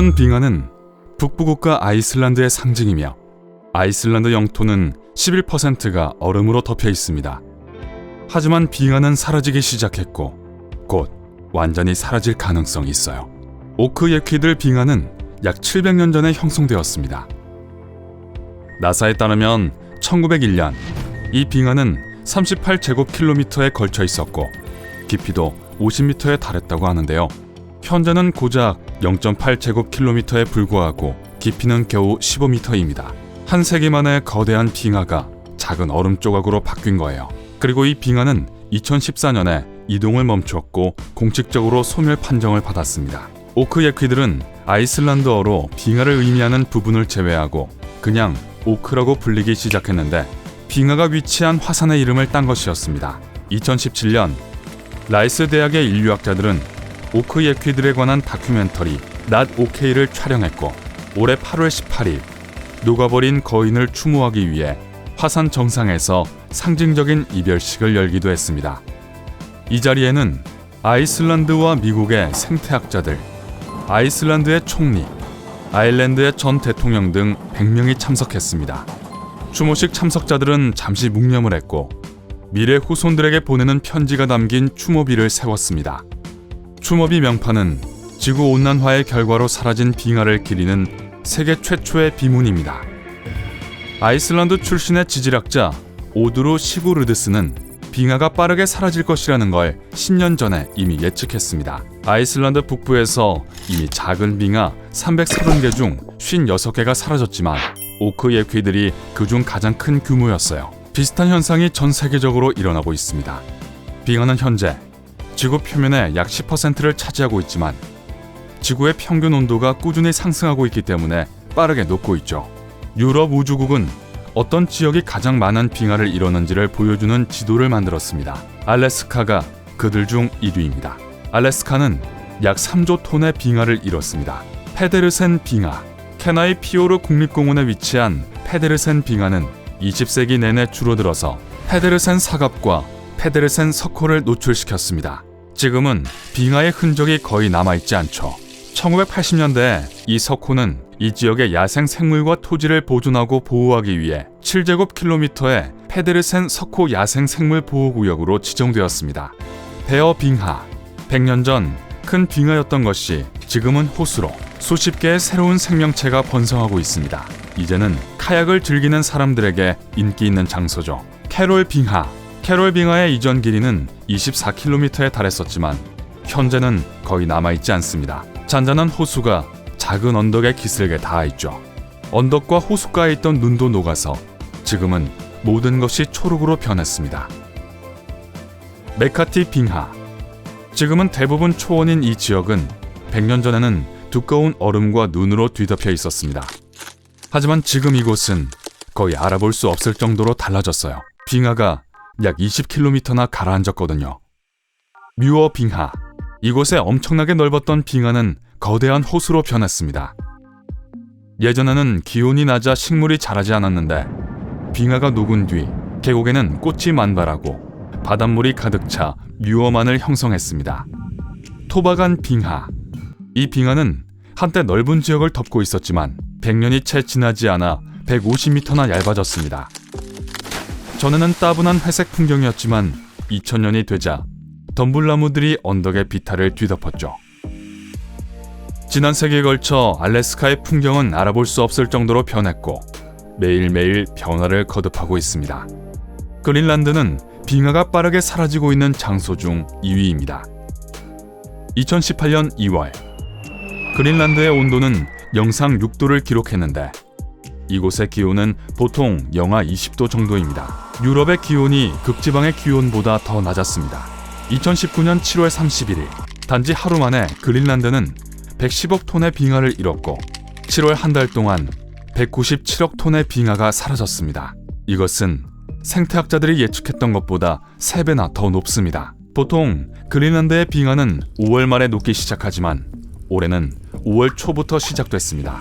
푸른 빙하는 북부국가 아이슬란드의 상징이며 아이슬란드 영토는 11%가 얼음으로 덮여 있습니다. 하지만 빙하는 사라지기 시작했고 곧 완전히 사라질 가능성이 있어요. 오크예퀴들 빙하는 약 700년 전에 형성되었습니다. 나사에 따르면 1901년 이 빙하는 38제곱킬로미터에 걸쳐 있었고 깊이도 50m에 달했다고 하는데요. 현재는 고작 0.8제곱킬로미터에 불과하고 깊이는 겨우 15m입니다. 한 세기 만에 거대한 빙하가 작은 얼음 조각으로 바뀐 거예요. 그리고 이 빙하는 2014년에 이동을 멈췄고 공식적으로 소멸 판정을 받았습니다. 오크예퀴들은 아이슬란드어로 빙하를 의미하는 부분을 제외하고 그냥 오크라고 불리기 시작했는데 빙하가 위치한 화산의 이름을 딴 것이었습니다. 2017년 라이스 대학의 인류학자들은 오크예퀴들에 관한 다큐멘터리 Not OK를 촬영했고 올해 8월 18일 녹아버린 거인을 추모하기 위해 화산 정상에서 상징적인 이별식을 열기도 했습니다. 이 자리에는 아이슬란드와 미국의 생태학자들, 아이슬란드의 총리, 아일랜드의 전 대통령 등 100명이 참석했습니다. 추모식 참석자들은 잠시 묵념을 했고 미래 후손들에게 보내는 편지가 담긴 추모비를 세웠습니다. 추모비 명판은 지구온난화의 결과로 사라진 빙하를 기리는 세계 최초의 비문입니다. 아이슬란드 출신의 지질학자 오드루 시구르드스는 빙하가 빠르게 사라질 것이라는 걸 10년 전에 이미 예측했습니다. 아이슬란드 북부에서 이미 작은 빙하 330개 중 56개가 사라졌지만 오크예퀴들이 그중 가장 큰 규모였어요. 비슷한 현상이 전 세계적으로 일어나고 있습니다. 빙하는 현재 지구 표면의 약 10%를 차지하고 있지만 지구의 평균 온도가 꾸준히 상승하고 있기 때문에 빠르게 녹고 있죠. 유럽 우주국은 어떤 지역이 가장 많은 빙하를 이루는지를 보여주는 지도를 만들었습니다. 알래스카가 그들 중 1위입니다. 알래스카는 약 3조 톤의 빙하를 이뤘습니다. 페데르센 빙하. 케나이 피오르 국립공원에 위치한 페데르센 빙하는 20세기 내내 줄어들어서 페데르센 사갑과 페데르센 석호를 노출시켰습니다. 지금은 빙하의 흔적이 거의 남아있지 않죠. 1980년대에 이 석호는 이 지역의 야생 생물과 토지를 보존하고 보호하기 위해 7제곱킬로미터의 페데르센 석호 야생 생물 보호구역으로 지정되었습니다. 베어 빙하. 100년 전 큰 빙하였던 것이 지금은 호수로 수십 개의 새로운 생명체가 번성하고 있습니다. 이제는 카약을 즐기는 사람들에게 인기 있는 장소죠. 캐롤 빙하. 캐롤 빙하의 이전 길이는 24km에 달했었지만 현재는 거의 남아있지 않습니다. 잔잔한 호수가 작은 언덕에 기슭에 닿아있죠. 언덕과 호숫가에 있던 눈도 녹아서 지금은 모든 것이 초록으로 변했습니다. 메카티 빙하. 지금은 대부분 초원인 이 지역은 100년 전에는 두꺼운 얼음과 눈으로 뒤덮여 있었습니다. 하지만 지금 이곳은 거의 알아볼 수 없을 정도로 달라졌어요. 빙하가 약 20km나 가라앉았거든요. 뮤어 빙하. 이곳에 엄청나게 넓었던 빙하는 거대한 호수로 변했습니다. 예전에는 기온이 낮아 식물이 자라지 않았는데 빙하가 녹은 뒤 계곡에는 꽃이 만발하고 바닷물이 가득 차 뮤어만을 형성했습니다. 토바간 빙하. 이 빙하는 한때 넓은 지역을 덮고 있었지만 100년이 채 지나지 않아 150m나 얇아졌습니다. 전에는 따분한 회색 풍경이었지만 2000년이 되자 덤불나무들이 언덕의 비탈을 뒤덮었죠. 지난 세기에 걸쳐 알래스카의 풍경은 알아볼 수 없을 정도로 변했고 매일매일 변화를 거듭하고 있습니다. 그린란드는 빙하가 빠르게 사라지고 있는 장소 중 2위입니다. 2018년 2월 그린란드의 온도는 영상 6도를 기록했는데 이곳의 기온은 보통 영하 20도 정도입니다. 유럽의 기온이 극지방의 기온보다 더 낮았습니다. 2019년 7월 31일 단지 하루 만에 그린란드는 110억 톤의 빙하를 잃었고 7월 한 달 동안 197억 톤의 빙하가 사라졌습니다. 이것은 생태학자들이 예측했던 것보다 3배나 더 높습니다. 보통 그린란드의 빙하는 5월 말에 녹기 시작하지만 올해는 5월 초부터 시작됐습니다.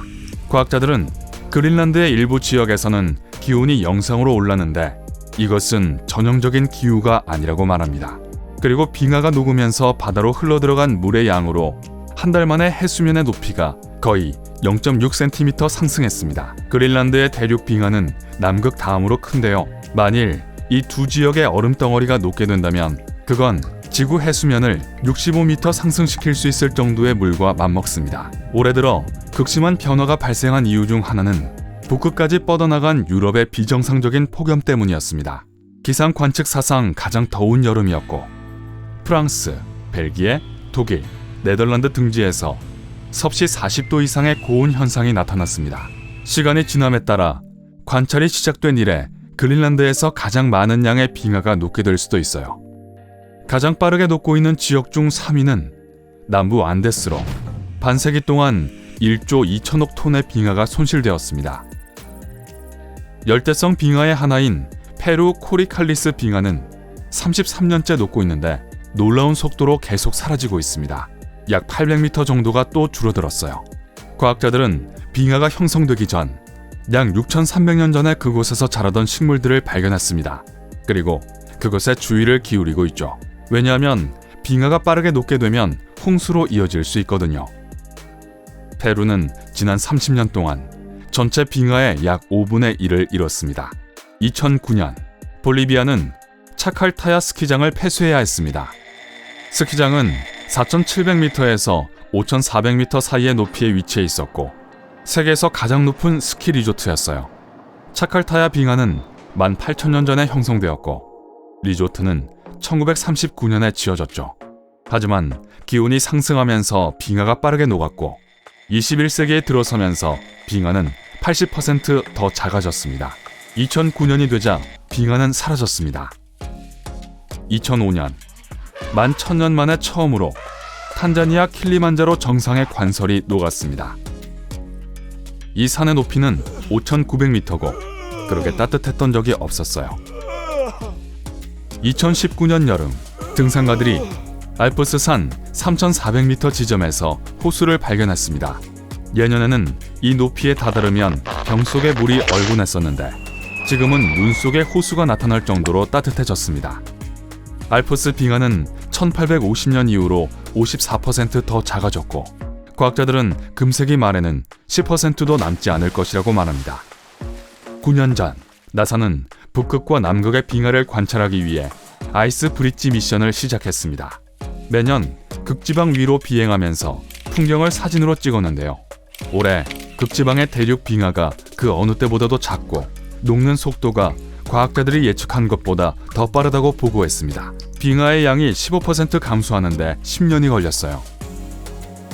과학자들은 그린란드의 일부 지역에서는 기온이 영상으로 올랐는데 이것은 전형적인 기후가 아니라고 말합니다. 그리고 빙하가 녹으면서 바다로 흘러들어간 물의 양으로 한 달 만에 해수면의 높이가 거의 0.6cm 상승했습니다. 그린란드의 대륙 빙하는 남극 다음으로 큰데요. 만일 이 두 지역의 얼음 덩어리가 녹게 된다면 그건 지구 해수면을 65m 상승시킬 수 있을 정도의 물과 맞먹습니다. 올해 들어 극심한 변화가 발생한 이유 중 하나는 북극까지 뻗어나간 유럽의 비정상적인 폭염 때문이었습니다. 기상 관측 사상 가장 더운 여름이었고 프랑스, 벨기에, 독일, 네덜란드 등지에서 섭씨 40도 이상의 고온 현상이 나타났습니다. 시간이 지남에 따라 관찰이 시작된 이래 그린란드에서 가장 많은 양의 빙하가 녹게 될 수도 있어요. 가장 빠르게 녹고 있는 지역 중 3위는 남부 안데스로 반세기 동안 1조 2천억 톤의 빙하가 손실되었습니다. 열대성 빙하의 하나인 페루 코리칼리스 빙하는 33년째 녹고 있는데 놀라운 속도로 계속 사라지고 있습니다. 약 800m 정도가 또 줄어들었어요. 과학자들은 빙하가 형성되기 전 약 6,300년 전에 그곳에서 자라던 식물들을 발견했습니다. 그리고 그것에 주의를 기울이고 있죠. 왜냐하면 빙하가 빠르게 녹게 되면 홍수로 이어질 수 있거든요. 페루는 지난 30년 동안 전체 빙하의 약 5분의 1을 잃었습니다. 2009년 볼리비아는 차칼타야 스키장을 폐쇄해야 했습니다. 스키장은 4,700m에서 5,400m 사이의 높이에 위치해 있었고 세계에서 가장 높은 스키 리조트였어요. 차칼타야 빙하는 18,000년 전에 형성되었고 리조트는 1939년에 지어졌죠. 하지만 기온이 상승하면서 빙하가 빠르게 녹았고 21세기에 들어서면서 빙하는 80% 더 작아졌습니다. 2009년이 되자 빙하는 사라졌습니다. 2005년 11,000년 만에 처음으로 탄자니아 킬리만자로 정상의 관설이 녹았습니다. 이 산의 높이는 5,900m고 그렇게 따뜻했던 적이 없었어요. 2019년 여름 등산가들이 알프스산 3,400m 지점에서 호수를 발견했습니다. 예년에는 이 높이에 다다르면 병 속에 물이 얼곤했었는데 지금은 눈 속에 호수가 나타날 정도로 따뜻해졌습니다. 알프스 빙하는 1850년 이후로 54% 더 작아졌고 과학자들은 금세기 말에는 10%도 남지 않을 것이라고 말합니다. 9년 전 나사는 북극과 남극의 빙하를 관찰하기 위해 아이스 브릿지 미션을 시작했습니다. 매년 극지방 위로 비행하면서 풍경을 사진으로 찍었는데요. 올해 극지방의 대륙 빙하가 그 어느 때보다도 작고 녹는 속도가 과학자들이 예측한 것보다 더 빠르다고 보고했습니다. 빙하의 양이 15% 감소하는데 10년이 걸렸어요.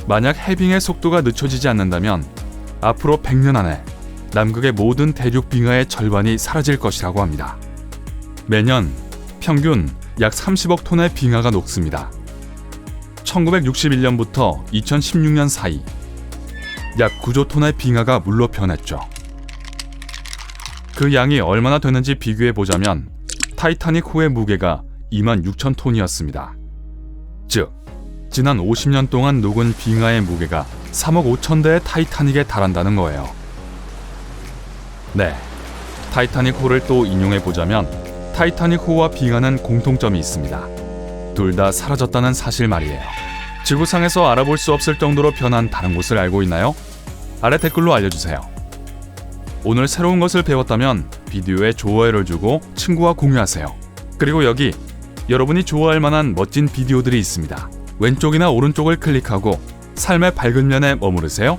만약 해빙의 속도가 늦춰지지 않는다면 앞으로 100년 안에 남극의 모든 대륙 빙하의 절반이 사라질 것이라고 합니다. 매년 평균 약 30억 톤의 빙하가 녹습니다. 1961년부터 2016년 사이 약 9조 톤의 빙하가 물로 변했죠. 그 양이 얼마나 되는지 비교해보자면 타이타닉호의 무게가 26,000톤이었습니다. 즉, 지난 50년 동안 녹은 빙하의 무게가 3억 5천 대의 타이타닉에 달한다는 거예요. 네, 타이타닉호를 또 인용해보자면 타이타닉호와 빙하는 공통점이 있습니다. 둘 다 사라졌다는 사실 말이에요. 지구상에서 알아볼 수 없을 정도로 변한 다른 곳을 알고 있나요? 아래 댓글로 알려주세요. 오늘 새로운 것을 배웠다면 비디오에 좋아요를 주고 친구와 공유하세요. 그리고 여기 여러분이 좋아할 만한 멋진 비디오들이 있습니다. 왼쪽이나 오른쪽을 클릭하고 삶의 밝은 면에 머무르세요.